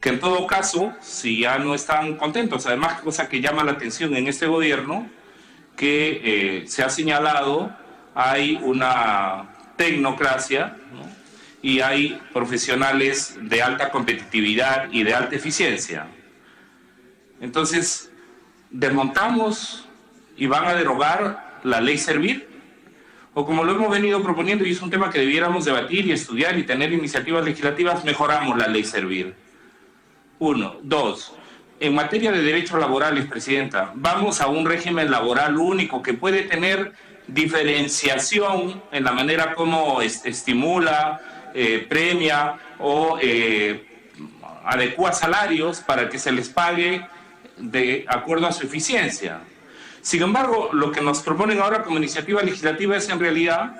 que en todo caso, si ya no están contentos, además, cosa que llama la atención en este gobierno, que se ha señalado, hay una tecnocracia, ¿no? Y hay profesionales de alta competitividad y de alta eficiencia. Entonces, ¿desmontamos y van a derogar la ley Servir? O como lo hemos venido proponiendo, y es un tema que debiéramos debatir y estudiar y tener iniciativas legislativas, mejoramos la ley Servir. 1. 2. En materia de derechos laborales, Presidenta, vamos a un régimen laboral único que puede tener diferenciación en la manera como estimula, premia o adecua salarios para que se les pague de acuerdo a su eficiencia. Sin embargo, lo que nos proponen ahora como iniciativa legislativa es en realidad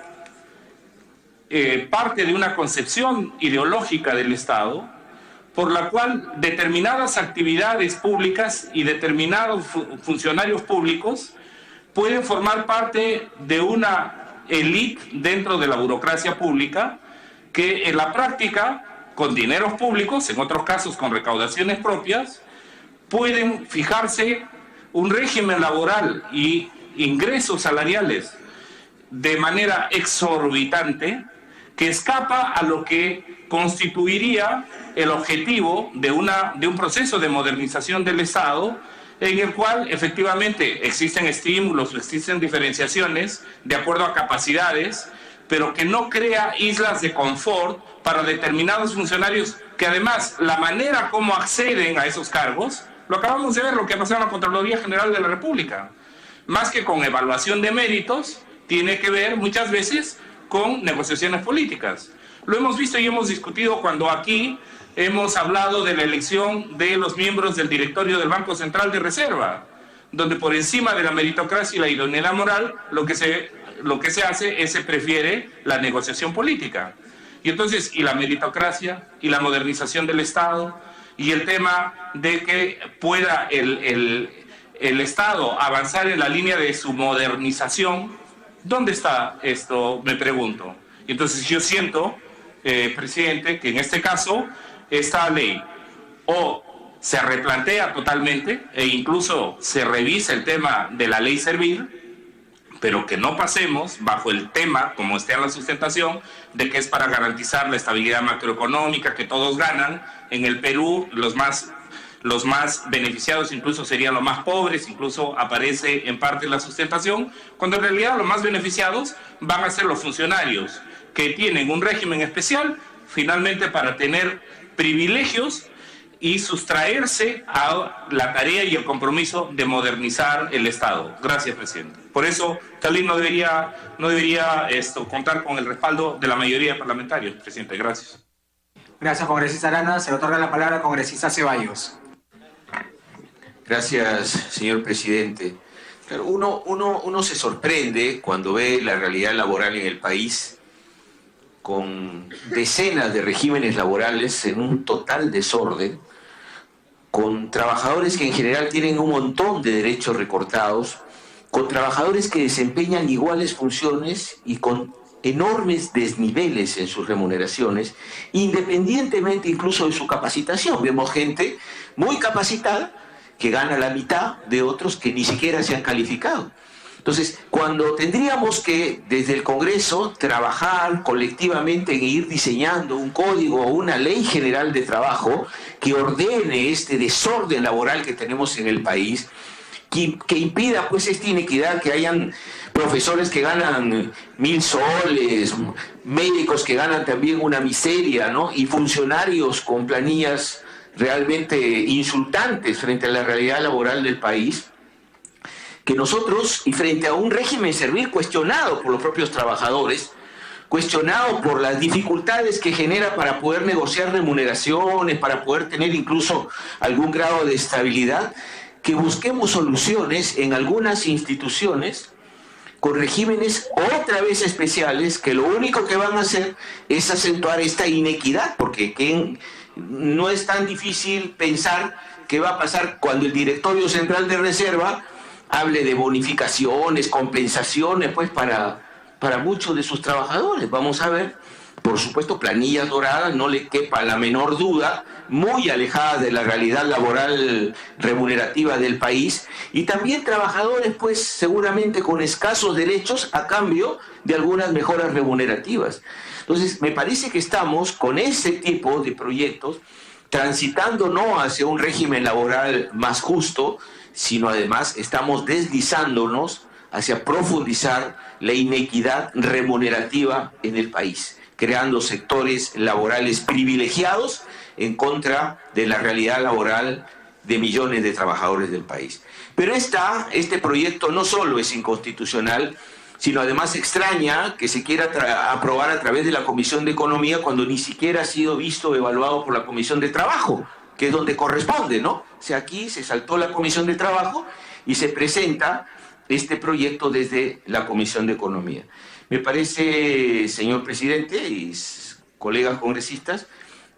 parte de una concepción ideológica del Estado por la cual determinadas actividades públicas y determinados funcionarios públicos pueden formar parte de una élite dentro de la burocracia pública que en la práctica, con dineros públicos, en otros casos con recaudaciones propias, pueden fijarse un régimen laboral y ingresos salariales de manera exorbitante que escapa a lo que constituiría el objetivo de un proceso de modernización del Estado en el cual efectivamente existen estímulos, existen diferenciaciones de acuerdo a capacidades, pero que no crea islas de confort para determinados funcionarios que además la manera como acceden a esos cargos, lo acabamos de ver, lo que ha pasado en la Contraloría General de la República, más que con evaluación de méritos, tiene que ver muchas veces con negociaciones políticas. Lo hemos visto y hemos discutido cuando aquí hemos hablado de la elección de los miembros del directorio del Banco Central de Reserva, donde por encima de la meritocracia y la idoneidad moral, lo que se hace es se prefiere la negociación política. Y entonces, y la meritocracia, y la modernización del Estado, y el tema de que pueda el Estado avanzar en la línea de su modernización, ¿dónde está esto? Me pregunto. Y entonces yo siento, presidente, que en este caso esta ley o se replantea totalmente e incluso se revisa el tema de la ley Servir, pero que no pasemos bajo el tema, como está en la sustentación, de que es para garantizar la estabilidad macroeconómica, que todos ganan. En el Perú los más beneficiados incluso serían los más pobres, incluso aparece en parte la sustentación, cuando en realidad los más beneficiados van a ser los funcionarios que tienen un régimen especial, finalmente para tener privilegios y sustraerse a la tarea y el compromiso de modernizar el Estado. Gracias, presidente. Por eso, Cali no debería contar con el respaldo de la mayoría de parlamentarios, presidente. Gracias. Gracias, congresista Arana. Se le otorga la palabra al congresista Ceballos. Gracias, señor presidente. Claro, uno se sorprende cuando ve la realidad laboral en el país con decenas de regímenes laborales en un total desorden, con trabajadores que en general tienen un montón de derechos recortados, con trabajadores que desempeñan iguales funciones y con enormes desniveles en sus remuneraciones, independientemente incluso de su capacitación. Vemos gente muy capacitada que gana la mitad de otros que ni siquiera se han calificado. Entonces, cuando tendríamos que, desde el Congreso, trabajar colectivamente en ir diseñando un código o una ley general de trabajo que ordene este desorden laboral que tenemos en el país, que impida pues esta inequidad, que hayan profesores que ganan 1.000 soles, médicos que ganan también una miseria, ¿no? Y funcionarios con planillas realmente insultantes frente a la realidad laboral del país, que nosotros, y frente a un régimen Servir cuestionado por los propios trabajadores, cuestionado por las dificultades que genera para poder negociar remuneraciones, para poder tener incluso algún grado de estabilidad, que busquemos soluciones en algunas instituciones con regímenes otra vez especiales, que lo único que van a hacer es acentuar esta inequidad, porque no es tan difícil pensar qué va a pasar cuando el Directorio Central de Reserva hable de bonificaciones, compensaciones, pues para muchos de sus trabajadores. Vamos a ver, por supuesto, planillas doradas, no le quepa la menor duda muy alejadas de la realidad laboral remunerativa del país, y también trabajadores pues seguramente con escasos derechos a cambio de algunas mejoras remunerativas. Entonces me parece que estamos con ese tipo de proyectos transitando no hacia un régimen laboral más justo, sino además estamos deslizándonos hacia profundizar la inequidad remunerativa en el país, creando sectores laborales privilegiados en contra de la realidad laboral de millones de trabajadores del país. Pero este proyecto no solo es inconstitucional, sino además extraña que se quiera aprobar a través de la Comisión de Economía cuando ni siquiera ha sido visto o evaluado por la Comisión de Trabajo, que es donde corresponde, ¿no? O sea, aquí se saltó la Comisión de Trabajo y se presenta este proyecto desde la Comisión de Economía. Me parece, señor presidente y colegas congresistas,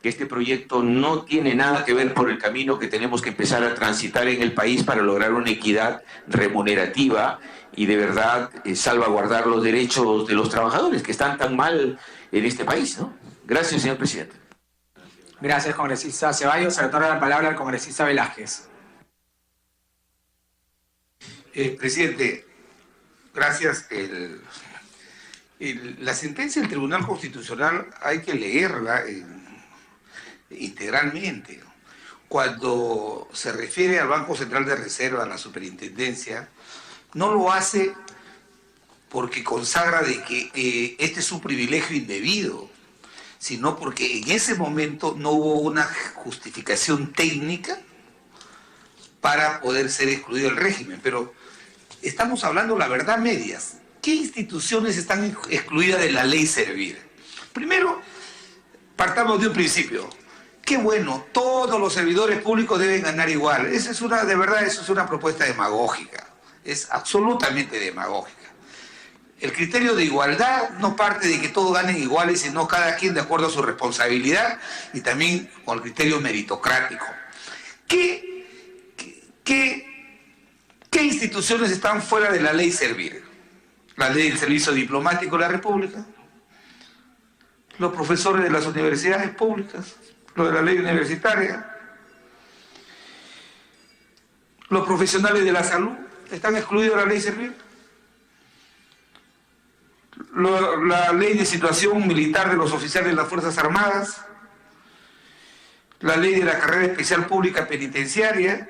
que este proyecto no tiene nada que ver por el camino que tenemos que empezar a transitar en el país para lograr una equidad remunerativa y de verdad salvaguardar los derechos de los trabajadores que están tan mal en este país, ¿no? Gracias, señor presidente. Gracias, congresista Ceballos. Se le otorga la palabra al congresista Velázquez. Presidente, gracias. La sentencia del Tribunal Constitucional hay que leerla integralmente. Cuando se refiere al Banco Central de Reserva, a la superintendencia, no lo hace porque consagra de que este es un privilegio indebido, sino porque en ese momento no hubo una justificación técnica para poder ser excluido del régimen. Pero estamos hablando la verdad medias. ¿Qué instituciones están excluidas de la ley Servir? Primero, partamos de un principio. Qué bueno, todos los servidores públicos deben ganar igual. Eso es una propuesta demagógica. Es absolutamente demagógica. El criterio de igualdad no parte de que todos ganen iguales, sino cada quien de acuerdo a su responsabilidad y también con el criterio meritocrático. ¿Qué instituciones están fuera de la ley Servir? La ley del Servicio Diplomático de la República, los profesores de las universidades públicas, lo de la ley universitaria, los profesionales de la salud están excluidos de la ley Servir, la ley de situación militar de los oficiales de las Fuerzas Armadas, la ley de la carrera especial pública penitenciaria,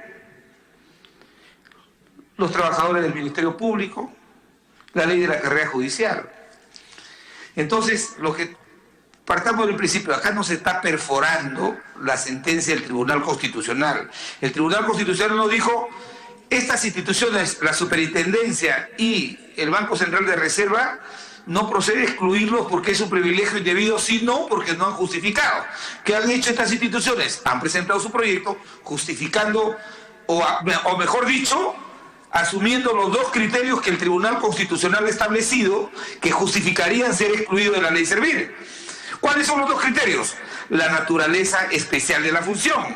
los trabajadores del Ministerio Público, la ley de la carrera judicial. Entonces, partamos del principio, acá no se está perforando la sentencia del Tribunal Constitucional. El Tribunal Constitucional nos dijo, estas instituciones, la Superintendencia y el Banco Central de Reserva, no procede excluirlos porque es un privilegio indebido, sino porque no han justificado. ¿Qué han hecho estas instituciones? Han presentado su proyecto justificando, o mejor dicho, asumiendo los dos criterios que el Tribunal Constitucional ha establecido que justificarían ser excluidos de la ley Servir. ¿Cuáles son los dos criterios? La naturaleza especial de la función.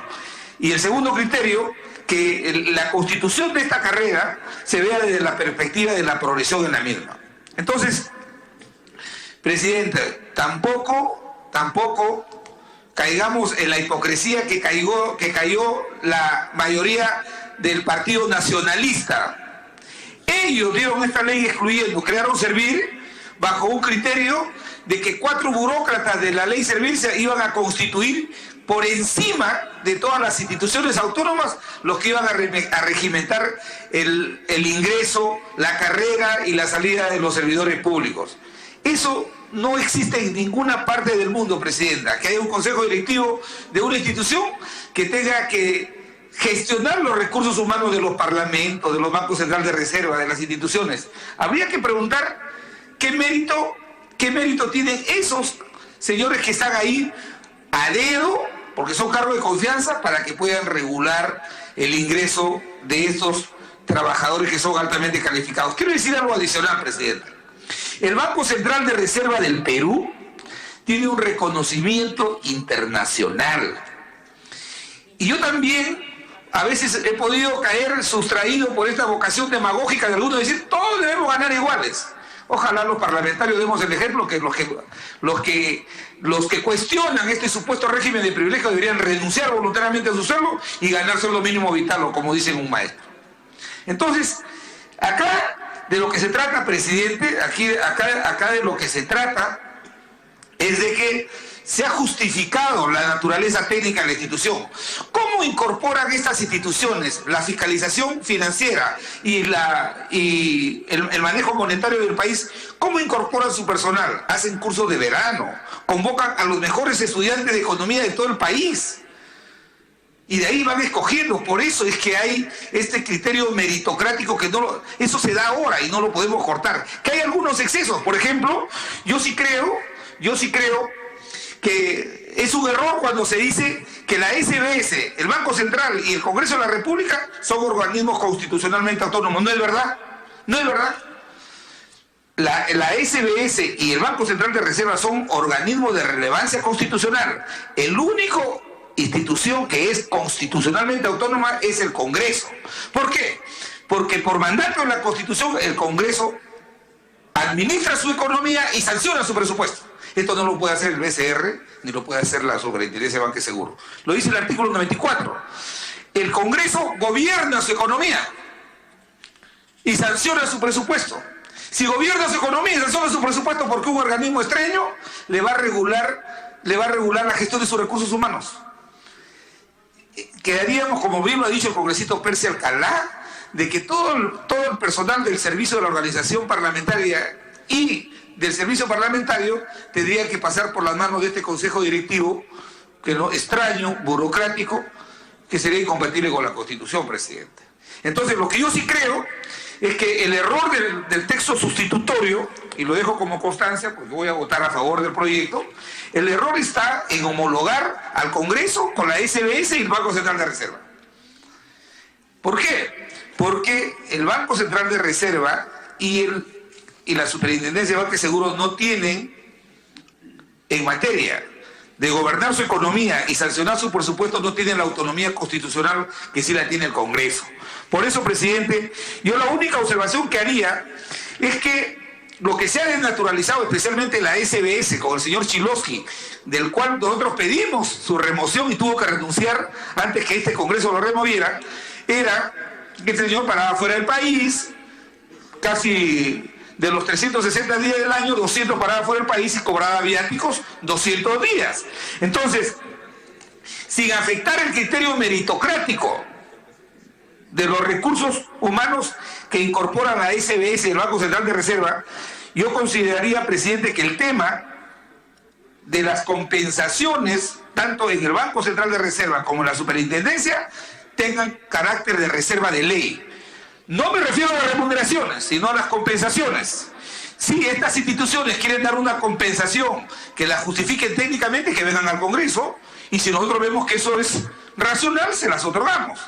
Y el segundo criterio, que la constitución de esta carrera se vea desde la perspectiva de la progresión en la misma. Entonces, presidente, tampoco caigamos en la hipocresía que cayó la mayoría del Partido Nacionalista. Ellos dieron esta ley excluyendo, crearon Servir bajo un criterio de que 4 burócratas de la ley Servir se iban a constituir por encima de todas las instituciones autónomas los que iban a regimentar el ingreso, la carrera y la salida de los servidores públicos. Eso no existe en ninguna parte del mundo, presidenta, que haya un consejo directivo de una institución que tenga que gestionar los recursos humanos de los parlamentos, de los bancos centrales de reserva, de las instituciones. Habría que preguntar qué mérito tienen esos señores que están ahí a dedo, porque son cargos de confianza, para que puedan regular el ingreso de estos trabajadores que son altamente calificados. Quiero decir algo adicional, presidenta. El Banco Central de Reserva del Perú tiene un reconocimiento internacional. Y yo también a veces he podido caer sustraído por esta vocación demagógica de algunos de decir, todos debemos ganar iguales. Ojalá los parlamentarios demos el ejemplo que los que cuestionan este supuesto régimen de privilegio deberían renunciar voluntariamente a su sueldo y ganarse lo mínimo vital, o como dicen un maestro. Entonces, acá de lo que se trata, presidente, acá de lo que se trata es de que se ha justificado la naturaleza técnica de la institución. ¿Cómo incorporan estas instituciones la fiscalización financiera y el manejo monetario del país? ¿Cómo incorporan su personal? Hacen cursos de verano, convocan a los mejores estudiantes de economía de todo el país. Y de ahí van escogiendo. Por eso es que hay este criterio meritocrático eso se da ahora y no lo podemos cortar. Que hay algunos excesos. Por ejemplo, yo sí creo que es un error cuando se dice que la SBS, el Banco Central y el Congreso de la República son organismos constitucionalmente autónomos. No es verdad. No es verdad. La SBS y el Banco Central de Reserva son organismos de relevancia constitucional. El único institución que es constitucionalmente autónoma es el Congreso. ¿Por qué? Porque por mandato de la Constitución el Congreso administra su economía y sanciona su presupuesto. Esto no lo puede hacer el BCR, ni lo puede hacer la Superintendencia de Banca y Seguro. Lo dice el artículo 94. El Congreso gobierna su economía y sanciona su presupuesto. Si gobierna su economía y sanciona su presupuesto porque un organismo extraño le va a regular la gestión de sus recursos humanos. Quedaríamos, como bien lo ha dicho el congresista Percy Alcalá, de que todo el personal del servicio de la organización parlamentaria y del servicio parlamentario tendría que pasar por las manos de este consejo directivo, extraño, burocrático, que sería incompatible con la Constitución, presidente. Entonces, lo que yo sí creo es que el error del texto sustitutorio, y lo dejo como constancia, porque voy a votar a favor del proyecto, el error está en homologar al Congreso con la SBS y el Banco Central de Reserva. ¿Por qué? Porque el Banco Central de Reserva y la Superintendencia de Banca y Seguro no tienen, en materia de gobernar su economía y sancionar su presupuesto, no tienen la autonomía constitucional que sí la tiene el Congreso. Por eso, presidente, yo la única observación que haría es que lo que se ha desnaturalizado, especialmente la SBS con el señor Chilosky, del cual nosotros pedimos su remoción y tuvo que renunciar antes que este Congreso lo removiera, era que el señor paraba fuera del país, casi de los 360 días del año, 200 paraba fuera del país y cobraba viáticos 200 días. Entonces, sin afectar el criterio meritocrático de los recursos humanos que incorporan la SBS y el Banco Central de Reserva, yo consideraría, presidente, que el tema de las compensaciones, tanto en el Banco Central de Reserva como en la Superintendencia, tengan carácter de reserva de ley. No me refiero a las remuneraciones, sino a las compensaciones. Si estas instituciones quieren dar una compensación que la justifiquen técnicamente, que vengan al Congreso, y si nosotros vemos que eso es racional, se las otorgamos.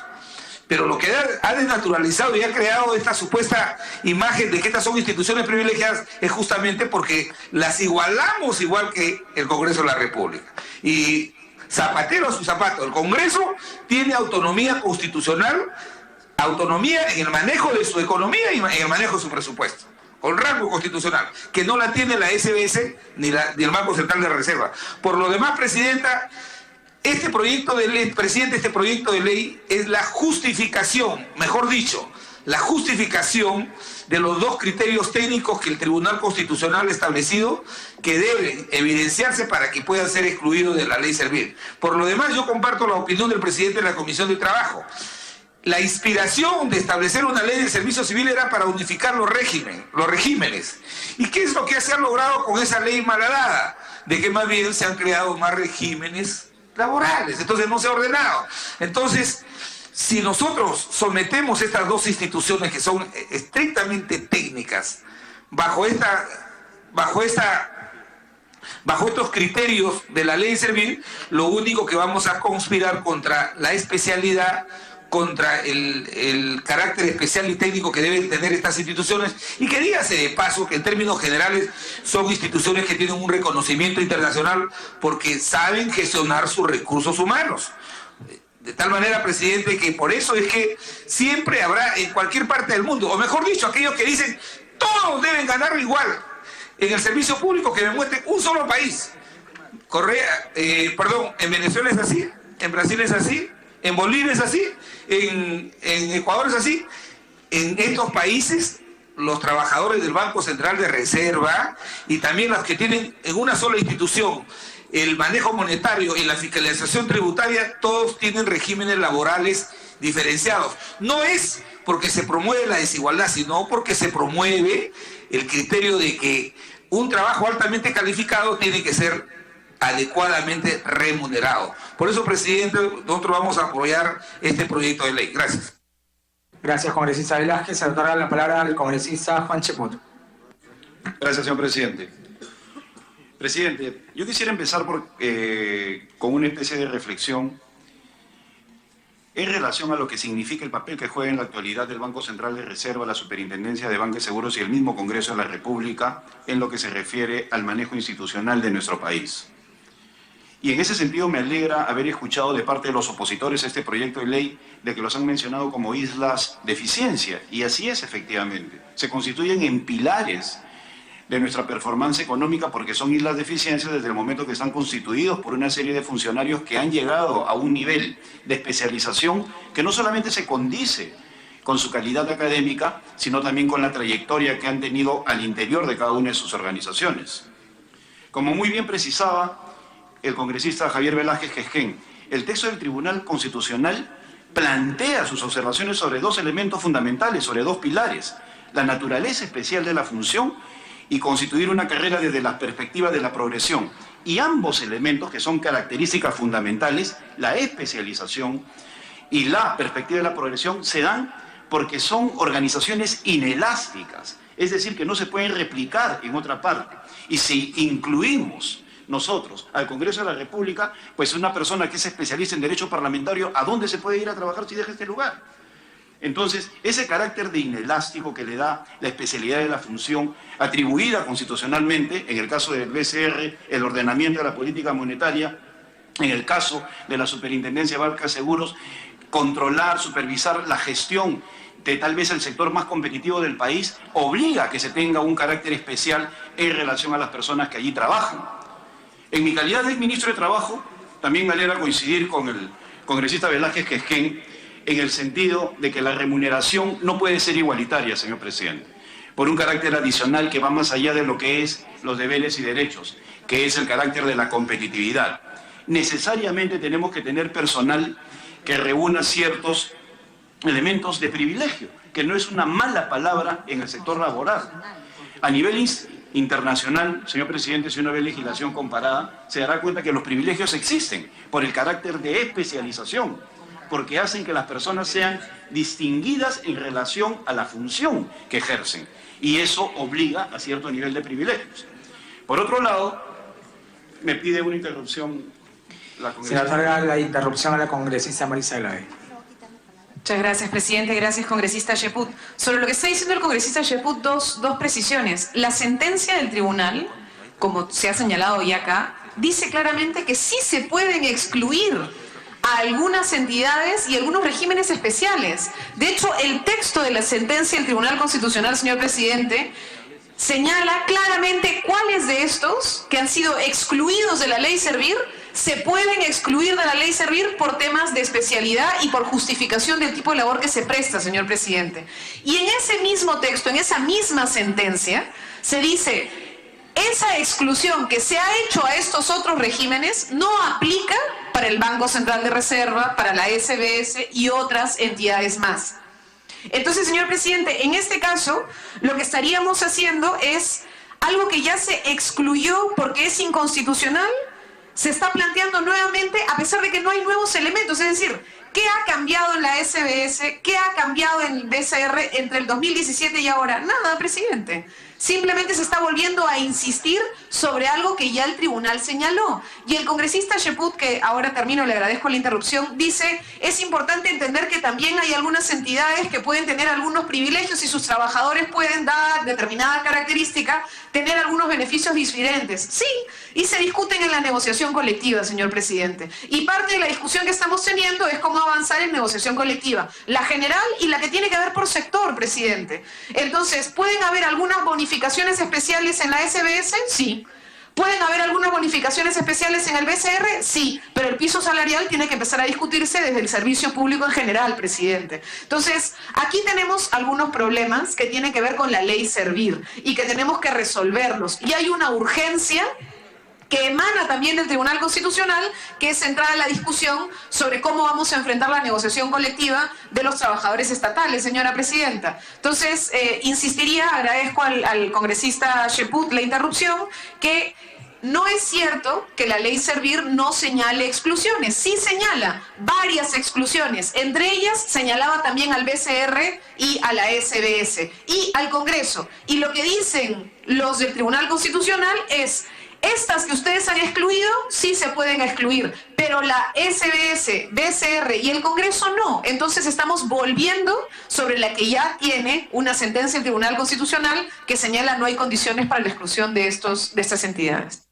Pero lo que ha desnaturalizado y ha creado esta supuesta imagen de que estas son instituciones privilegiadas es justamente porque las igualamos igual que el Congreso de la República. Y zapatero a su zapato, el Congreso tiene autonomía constitucional, autonomía en el manejo de su economía y en el manejo de su presupuesto, con rango constitucional, que no la tiene la SBS ni el Banco Central de Reserva. Por lo demás, presidenta, este proyecto de ley, presidente, este proyecto de ley es la justificación, mejor dicho, la justificación de los dos criterios técnicos que el Tribunal Constitucional ha establecido que deben evidenciarse para que puedan ser excluidos de la ley Servir. Por lo demás, yo comparto la opinión del presidente de la Comisión de Trabajo. La inspiración de establecer una ley de servicio civil era para unificar los regímenes. ¿Y qué es lo que se ha logrado con esa ley malhadada? De que más bien se han creado más regímenes laborales, entonces no se ha ordenado. Entonces, si nosotros sometemos estas dos instituciones que son estrictamente técnicas bajo estos criterios de la ley Servir, lo único que vamos a conspirar contra la especialidad, contra el carácter especial y técnico que deben tener estas instituciones, y que dígase de paso que en términos generales son instituciones que tienen un reconocimiento internacional porque saben gestionar sus recursos humanos. De tal manera, presidente, que por eso es que siempre habrá en cualquier parte del mundo, o mejor dicho, aquellos que dicen todos todos deben ganar igual en el servicio público, que me muestren un solo país. En Venezuela es así, en Brasil es así, en Bolivia es así, en Ecuador es así. En estos países, los trabajadores del Banco Central de Reserva y también los que tienen en una sola institución el manejo monetario y la fiscalización tributaria, todos tienen regímenes laborales diferenciados. No es porque se promueve la desigualdad, sino porque se promueve el criterio de que un trabajo altamente calificado tiene que ser adecuadamente remunerado. Por eso, presidente, nosotros vamos a apoyar este proyecto de ley. Gracias. Gracias, congresista Velázquez. Se otorga la palabra al congresista Juan Cheput. Gracias, señor presidente. Presidente, yo quisiera empezar con una especie de reflexión en relación a lo que significa el papel que juega en la actualidad el Banco Central de Reserva, la Superintendencia de Banca y Seguros y el mismo Congreso de la República en lo que se refiere al manejo institucional de nuestro país. Y en ese sentido me alegra haber escuchado de parte de los opositores a este proyecto de ley de que los han mencionado como islas de eficiencia. Y así es, efectivamente. Se constituyen en pilares de nuestra performance económica porque son islas de eficiencia desde el momento que están constituidos por una serie de funcionarios que han llegado a un nivel de especialización que no solamente se condice con su calidad académica, sino también con la trayectoria que han tenido al interior de cada una de sus organizaciones. Como muy bien precisaba el congresista Javier Velázquez Quesquén, el texto del Tribunal Constitucional plantea sus observaciones sobre dos elementos fundamentales, sobre dos pilares: la naturaleza especial de la función y constituir una carrera desde la perspectiva de la progresión. Y ambos elementos, que son características fundamentales, la especialización y la perspectiva de la progresión, se dan porque son organizaciones inelásticas, es decir, que no se pueden replicar en otra parte. Y si incluimos nosotros al Congreso de la República, pues una persona que es especialista en derecho parlamentario, ¿a dónde se puede ir a trabajar si deja este lugar? Entonces, ese carácter de inelástico que le da la especialidad de la función atribuida constitucionalmente, en el caso del BCR, el ordenamiento de la política monetaria, en el caso de la Superintendencia de Banca y Seguros, controlar, supervisar la gestión de tal vez el sector más competitivo del país, obliga a que se tenga un carácter especial en relación a las personas que allí trabajan. En mi calidad de ministro de Trabajo, también me alegra coincidir con el congresista Velázquez Quesquén en el sentido de que la remuneración no puede ser igualitaria, señor presidente, por un carácter adicional que va más allá de lo que es los deberes y derechos, que es el carácter de la competitividad. Necesariamente tenemos que tener personal que reúna ciertos elementos de privilegio, que no es una mala palabra en el sector laboral. A nivel internacional, señor presidente, si uno ve legislación comparada, se dará cuenta que los privilegios existen por el carácter de especialización, porque hacen que las personas sean distinguidas en relación a la función que ejercen, y eso obliga a cierto nivel de privilegios. Por otro lado, me pide una interrupción la congresista. Se le otorga la interrupción a la congresista Marisa Glave. Muchas gracias, presidente. Gracias, congresista Cheput. Sobre lo que está diciendo el congresista Cheput, dos precisiones. La sentencia del tribunal, como se ha señalado ya acá, dice claramente que sí se pueden excluir a algunas entidades y algunos regímenes especiales. De hecho, el texto de la sentencia del Tribunal Constitucional, señor presidente, señala claramente cuáles de estos que han sido excluidos de la ley Servir se pueden excluir de la ley Servir por temas de especialidad y por justificación del tipo de labor que se presta, señor presidente. Y en ese mismo texto, en esa misma sentencia, se dice: esa exclusión que se ha hecho a estos otros regímenes no aplica para el Banco Central de Reserva, para la SBS y otras entidades más. Entonces, señor presidente, en este caso, lo que estaríamos haciendo es algo que ya se excluyó porque es inconstitucional, se está planteando nuevamente a pesar de que no hay nuevos elementos. Es decir, ¿qué ha cambiado en la SBS? ¿Qué ha cambiado en el BCR entre el 2017 y ahora? Nada, presidente. Simplemente se está volviendo a insistir sobre algo que ya el tribunal señaló. Y el congresista Cheput, que ahora termino, le agradezco la interrupción, dice, es importante entender que también hay algunas entidades que pueden tener algunos privilegios y sus trabajadores pueden, dar determinada característica, tener algunos beneficios diferentes. Sí, y se discuten en la negociación colectiva, señor presidente. Y parte de la discusión que estamos teniendo es cómo avanzar en negociación colectiva, la general y la que tiene que ver por sector, presidente. Entonces, ¿pueden haber algunas bonificaciones especiales en la SBS? Sí. ¿Pueden haber algunas bonificaciones especiales en el BCR? Sí, pero el piso salarial tiene que empezar a discutirse desde el servicio público en general, presidente. Entonces, aquí tenemos algunos problemas que tienen que ver con la ley Servir y que tenemos que resolverlos. Y hay una urgencia que emana también del Tribunal Constitucional, que es centrada en la discusión sobre cómo vamos a enfrentar la negociación colectiva de los trabajadores estatales, señora presidenta. Entonces, insistiría, agradezco al congresista Cheput la interrupción, que no es cierto que la ley Servir no señale exclusiones, sí señala varias exclusiones, entre ellas señalaba también al BCR y a la SBS y al Congreso. Y lo que dicen los del Tribunal Constitucional es: estas que ustedes han excluido, sí se pueden excluir, pero la SBS, BCR y el Congreso no. Entonces estamos volviendo sobre la que ya tiene una sentencia del Tribunal Constitucional que señala no hay condiciones para la exclusión de estas entidades.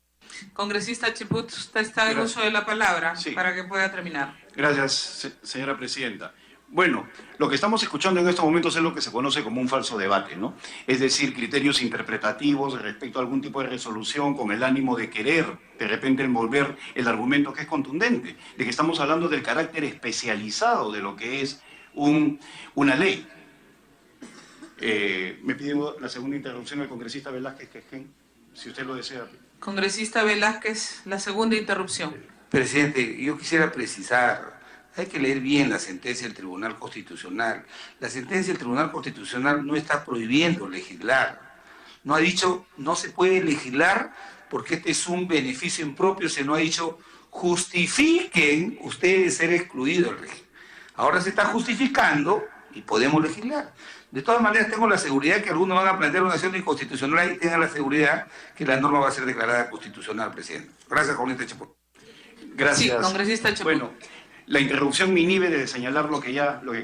Congresista Cheput, usted está en uso de la palabra, sí, para que pueda terminar. Gracias, señora presidenta. Bueno, lo que estamos escuchando en estos momentos es lo que se conoce como un falso debate, ¿no? Es decir, criterios interpretativos respecto a algún tipo de resolución con el ánimo de querer, de repente, envolver el argumento que es contundente, de que estamos hablando del carácter especializado de lo que es una ley. Me pido la segunda interrupción al congresista Velázquez, si usted lo desea. Congresista Velázquez, la segunda interrupción. Presidente, yo quisiera precisar, hay que leer bien la sentencia del Tribunal Constitucional. La sentencia del Tribunal Constitucional no está prohibiendo legislar. No ha dicho, no se puede legislar porque este es un beneficio impropio, sino ha dicho, justifiquen ustedes ser excluidos del régimen. Ahora se está justificando y podemos legislar. De todas maneras, tengo la seguridad que algunos van a plantear una acción de inconstitucionalidad y tengan la seguridad que la norma va a ser declarada constitucional, presidente. Gracias, congresista Cheput. Gracias. Sí, congresista Cheput. Bueno, la interrupción me inhibe de señalar lo que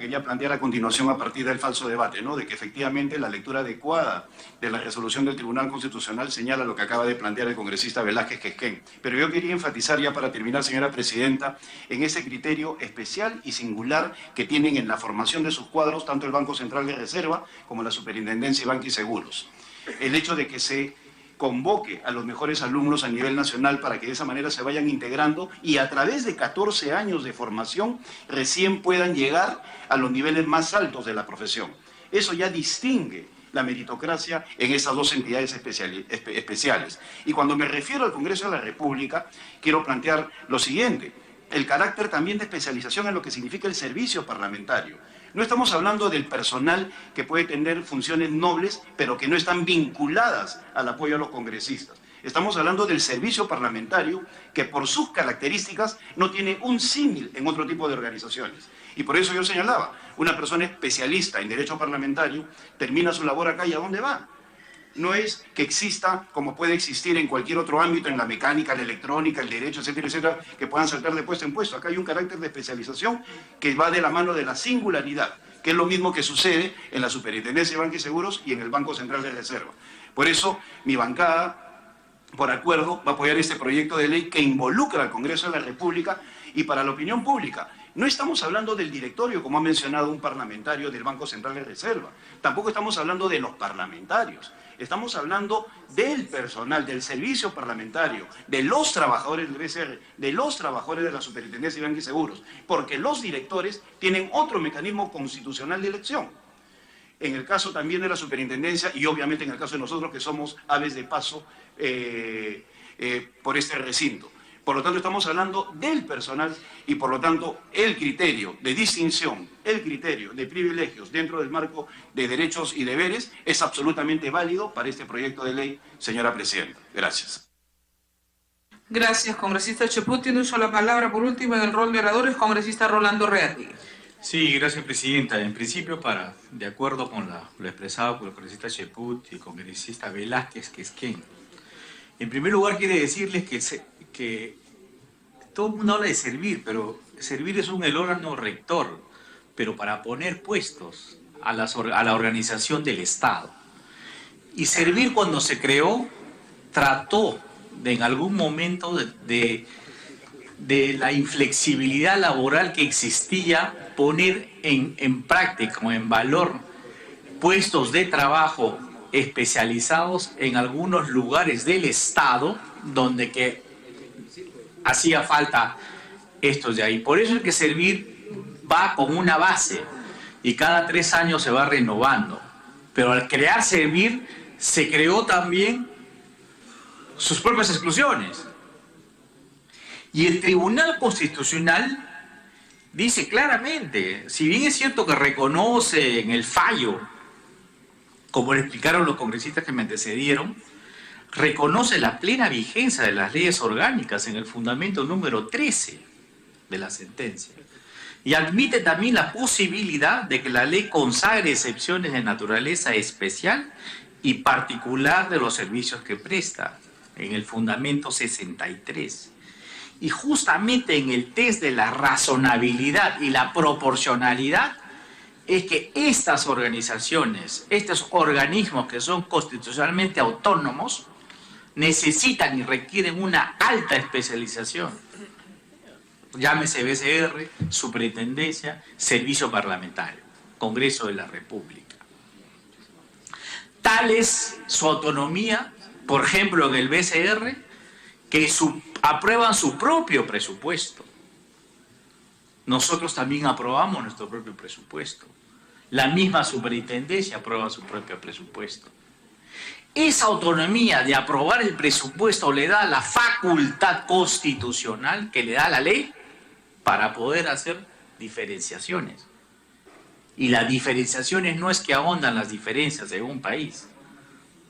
quería plantear a continuación a partir del falso debate, ¿no? De que efectivamente la lectura adecuada de la resolución del Tribunal Constitucional señala lo que acaba de plantear el congresista Velázquez Quesquén. Pero yo quería enfatizar ya para terminar, señora presidenta, en ese criterio especial y singular que tienen en la formación de sus cuadros tanto el Banco Central de Reserva como la Superintendencia de Banca y Seguros. El hecho de que se convoque a los mejores alumnos a nivel nacional para que de esa manera se vayan integrando y a través de 14 años de formación recién puedan llegar a los niveles más altos de la profesión. Eso ya distingue la meritocracia en esas dos entidades especiales. Y cuando me refiero al Congreso de la República, quiero plantear lo siguiente: el carácter también de especialización en lo que significa el servicio parlamentario. No estamos hablando del personal que puede tener funciones nobles, pero que no están vinculadas al apoyo a los congresistas. Estamos hablando del servicio parlamentario, que por sus características no tiene un símil en otro tipo de organizaciones. Y por eso yo señalaba, una persona especialista en derecho parlamentario termina su labor acá y ¿a dónde va? No es que exista, como puede existir en cualquier otro ámbito, en la mecánica, la electrónica, el derecho, etcétera, etcétera, que puedan saltar de puesto en puesto. Acá hay un carácter de especialización que va de la mano de la singularidad, que es lo mismo que sucede en la Superintendencia de Banca y Seguros y en el Banco Central de Reserva. Por eso, mi bancada, por acuerdo, va a apoyar este proyecto de ley que involucra al Congreso de la República y para la opinión pública. No estamos hablando del directorio, como ha mencionado un parlamentario del Banco Central de Reserva. Tampoco estamos hablando de los parlamentarios. Estamos hablando del personal, del servicio parlamentario, de los trabajadores del BCR, de los trabajadores de la Superintendencia de Banca y Seguros, porque los directores tienen otro mecanismo constitucional de elección. En el caso también de la Superintendencia y obviamente en el caso de nosotros que somos aves de paso por este recinto. Por lo tanto, estamos hablando del personal y, por lo tanto, el criterio de distinción, el criterio de privilegios dentro del marco de derechos y deberes es absolutamente válido para este proyecto de ley, señora presidenta. Gracias. Gracias, congresista Cheput. Tiene uso la palabra, por último, en el rol de oradores, congresista Rolando Reategui. Sí, gracias, Presidenta. En principio, de acuerdo con lo expresado por el congresista Cheput y el congresista Velázquez, que es quien. En primer lugar, quiere decirles que todo el mundo habla de servir, pero servir es el órgano rector, pero para poner puestos a la organización del Estado. Y servir, cuando se creó, trató en algún momento de la inflexibilidad laboral que existía, poner en práctica o en valor puestos de trabajo especializados en algunos lugares del Estado donde que hacía falta estos de ahí. Por eso es que servir va con una base y cada 3 años se va renovando. Pero al crear servir, se creó también sus propias exclusiones. Y el Tribunal Constitucional dice claramente, si bien es cierto que reconoce en el fallo, como le explicaron los congresistas que me antecedieron, reconoce la plena vigencia de las leyes orgánicas en el fundamento número 13 de la sentencia. Y admite también la posibilidad de que la ley consagre excepciones de naturaleza especial y particular de los servicios que presta, en el fundamento 63. Y justamente en el test de la razonabilidad y la proporcionalidad es que estas organizaciones, estos organismos que son constitucionalmente autónomos, necesitan y requieren una alta especialización. Llámese BCR, Superintendencia, Servicio Parlamentario, Congreso de la República. Tal es su autonomía, por ejemplo, en el BCR, que aprueban su propio presupuesto. Nosotros también aprobamos nuestro propio presupuesto. La misma superintendencia aprueba su propio presupuesto. Esa autonomía de aprobar el presupuesto le da la facultad constitucional que le da la ley para poder hacer diferenciaciones. Y las diferenciaciones no es que ahondan las diferencias de un país.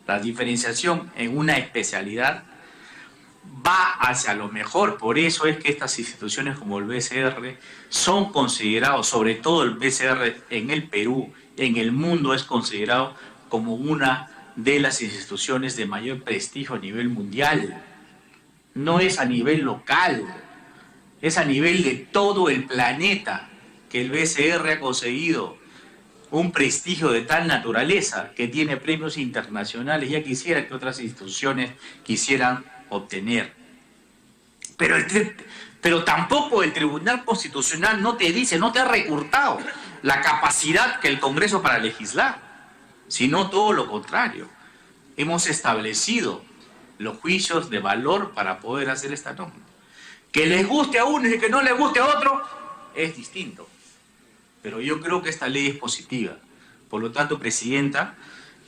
La diferenciación en una especialidad va hacia lo mejor. Por eso es que estas instituciones como el BCR son considerados, sobre todo el BCR en el Perú, en el mundo es considerado como una de las instituciones de mayor prestigio a nivel mundial. No es a nivel local, es a nivel de todo el planeta que el BCR ha conseguido un prestigio de tal naturaleza que tiene premios internacionales. Ya quisiera que otras instituciones quisieran obtener. Pero tampoco el Tribunal Constitucional no te dice, no te ha recurtado la capacidad que el Congreso para legislar, sino todo lo contrario. Hemos establecido los juicios de valor para poder hacer esta norma. Que les guste a uno y que no les guste a otro es distinto. Pero yo creo que esta ley es positiva. Por lo tanto, Presidenta,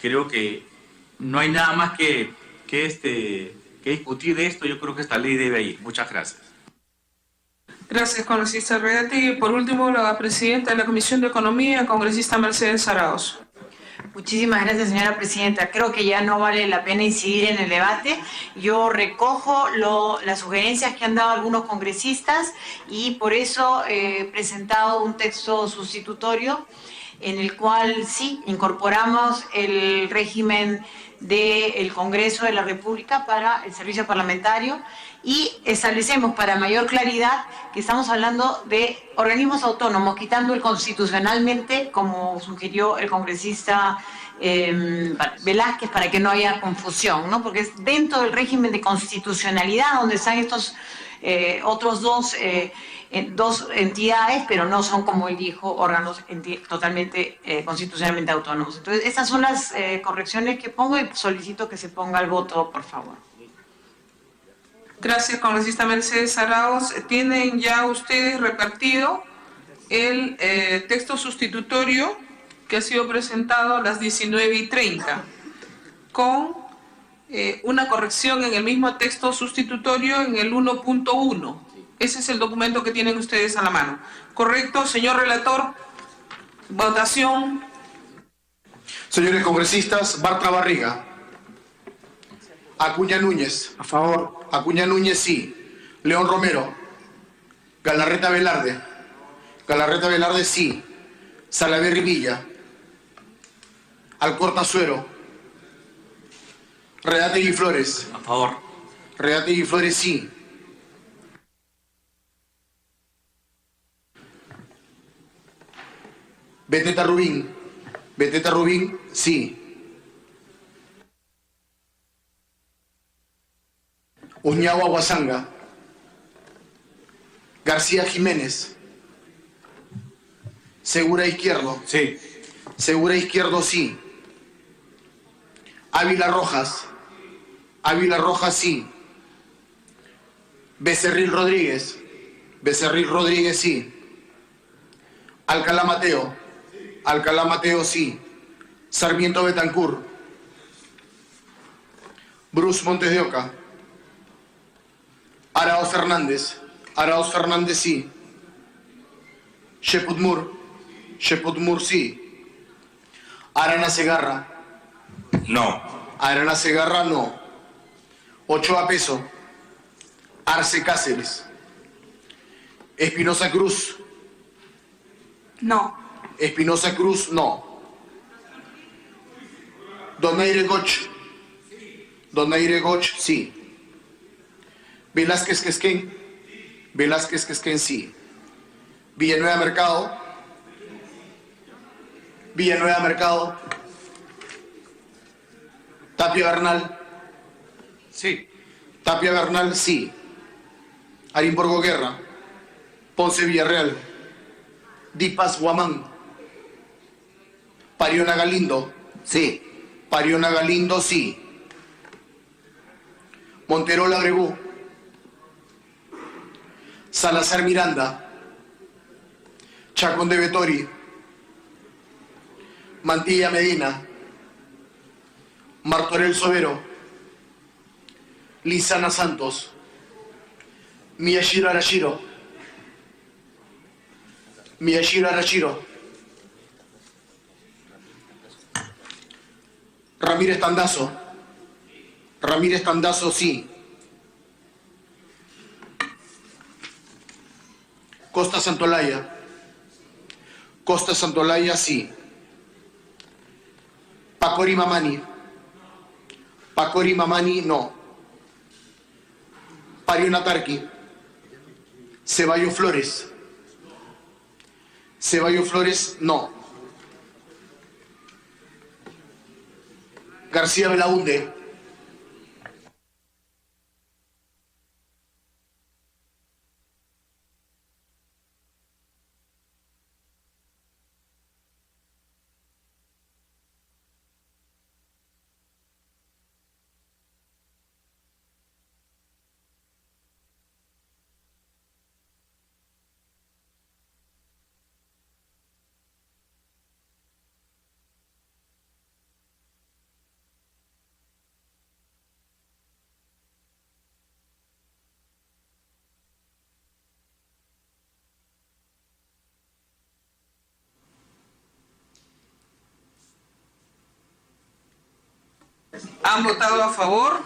creo que no hay nada más que discutir de esto. Yo creo que esta ley debe ir. Muchas gracias. Gracias, congresista Reati. Y por último, la presidenta de la Comisión de Economía, congresista Mercedes Arauz. Muchísimas gracias, señora presidenta. Creo que ya no vale la pena incidir en el debate. Yo recojo las sugerencias que han dado algunos congresistas y por eso he presentado un texto sustitutorio en el cual sí incorporamos el régimen del Congreso de la República para el servicio parlamentario y establecemos para mayor claridad que estamos hablando de organismos autónomos, quitando el constitucionalmente, como sugirió el congresista Velázquez, para que no haya confusión, ¿no? Porque es dentro del régimen de constitucionalidad donde están estos otros dos entidades, pero no son, como él dijo, órganos totalmente constitucionalmente autónomos. Entonces, estas son las correcciones que pongo y solicito que se ponga al voto, por favor. Gracias, congresista Mercedes Arauz. Tienen ya ustedes repartido el texto sustitutorio que ha sido presentado a las 19:30, con una corrección en el mismo texto sustitutorio en el 1.1. Ese es el documento que tienen ustedes a la mano. ¿Correcto, señor relator? Votación. Señores congresistas, Bartra Barriga. Acuña Núñez. A favor. Acuña Núñez, sí. León Romero. Galarreta Velarde. Galarreta Velarde, sí. Salaverry Villa. Alcorta Suero. Reategui Flores. A favor. Reategui Flores, sí. Beteta Rubín. Beteta Rubín, sí. Uñagua Guasanga. García Jiménez. Segura Izquierdo. Sí. Segura Izquierdo, sí. Ávila Rojas. Ávila Rojas, sí. Becerril Rodríguez. Becerril Rodríguez, sí. Alcalá Mateo. Alcalá Mateo, sí. Sarmiento Betancur. Bruce Montes de Oca. Arauz Fernández. Arauz Fernández, sí. Sheputmur. Sheputmur, sí. Arana Segarra. No. Arana Segarra, no. Ochoa Peso. Arce Cáceres. Espinosa Cruz. No. Espinosa Cruz, no. Donaire Goch. Donaire Goch, sí. Velázquez Quesquén. Velázquez Quesquén, sí. Villanueva Mercado. Villanueva Mercado. Tapia Bernal. Sí. Tapia Bernal, sí. Arimborgo Guerra. Ponce Villarreal. Dipas Guamán. Pariona Galindo. Sí. Pariona Galindo, sí. Monterola Grebú. Salazar Miranda. Chacón de Vettori. Mantilla Medina. Martorell Sobero. Lizana Santos. Miyashiro Arashiro. Miyashiro Arashiro. Ramírez Tandazo. Ramírez Tandazo, sí. Costa Santolaya. Costa Santolaya, sí. Pacori Mamani. Pacori Mamani, no. Pariona Tarqui. Ceballos Flores. Ceballos Flores, no. García Belaunde. Han votado a favor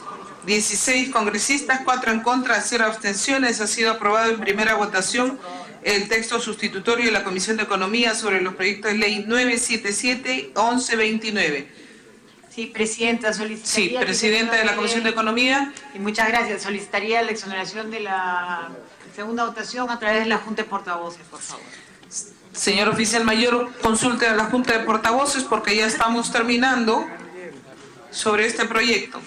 16 congresistas, 4 en contra, 0 abstenciones. Ha sido aprobado en primera votación el texto sustitutorio de la Comisión de Economía sobre los proyectos de ley 977 y 1129. Sí, Presidenta, solicitaría... Sí, Presidenta de la Comisión de Economía. Y muchas gracias. Solicitaría la exoneración de la segunda votación a través de la Junta de Portavoces, por favor. Señor Oficial Mayor, consulte a la Junta de Portavoces porque ya estamos terminando sobre este proyecto.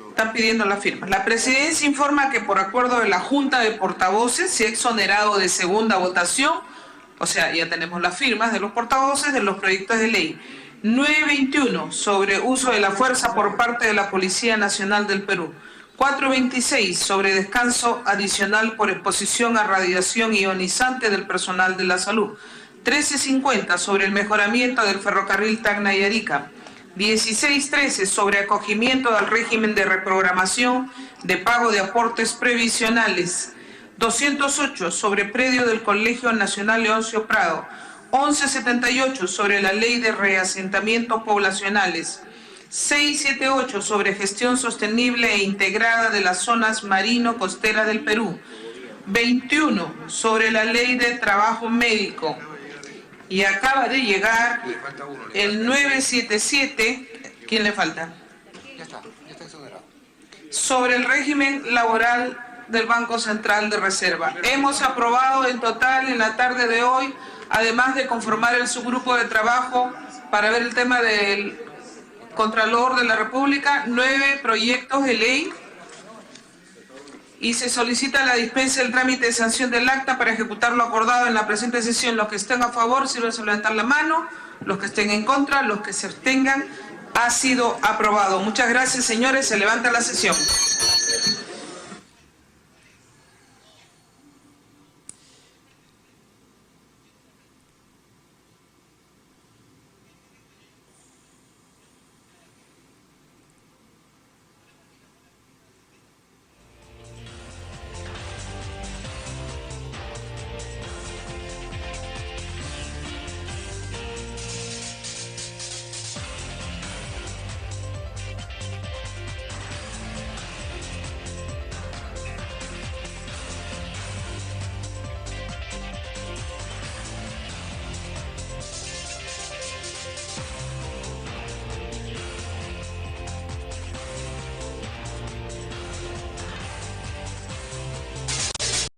Están pidiendo la firma. La Presidencia informa que por acuerdo de la Junta de Portavoces se ha exonerado de segunda votación, o sea, ya tenemos las firmas de los portavoces de los proyectos de ley 921 sobre uso de la fuerza por parte de la Policía Nacional del Perú, 426 sobre descanso adicional por exposición a radiación ionizante del personal de la salud, 1350 sobre el mejoramiento del ferrocarril Tacna y Arica, 1613 sobre acogimiento al régimen de reprogramación de pago de aportes previsionales, 208 sobre predio del Colegio Nacional Leoncio Prado, 1178 sobre la ley de reasentamientos poblacionales, 678 sobre gestión sostenible e integrada de las zonas marino-costeras del Perú, 21 sobre la ley de trabajo médico. Y acaba de llegar el 977, ¿quién le falta? Ya está exonerado. Sobre el régimen laboral del Banco Central de Reserva. Hemos aprobado en total en la tarde de hoy, además de conformar el subgrupo de trabajo para ver el tema del Contralor de la República, 9 proyectos de ley, y se solicita la dispensa del trámite de sanción del acta para ejecutar lo acordado en la presente sesión. Los que estén a favor, sirven a levantar la mano. Los que estén en contra, los que se abstengan, ha sido aprobado. Muchas gracias, señores. Se levanta la sesión.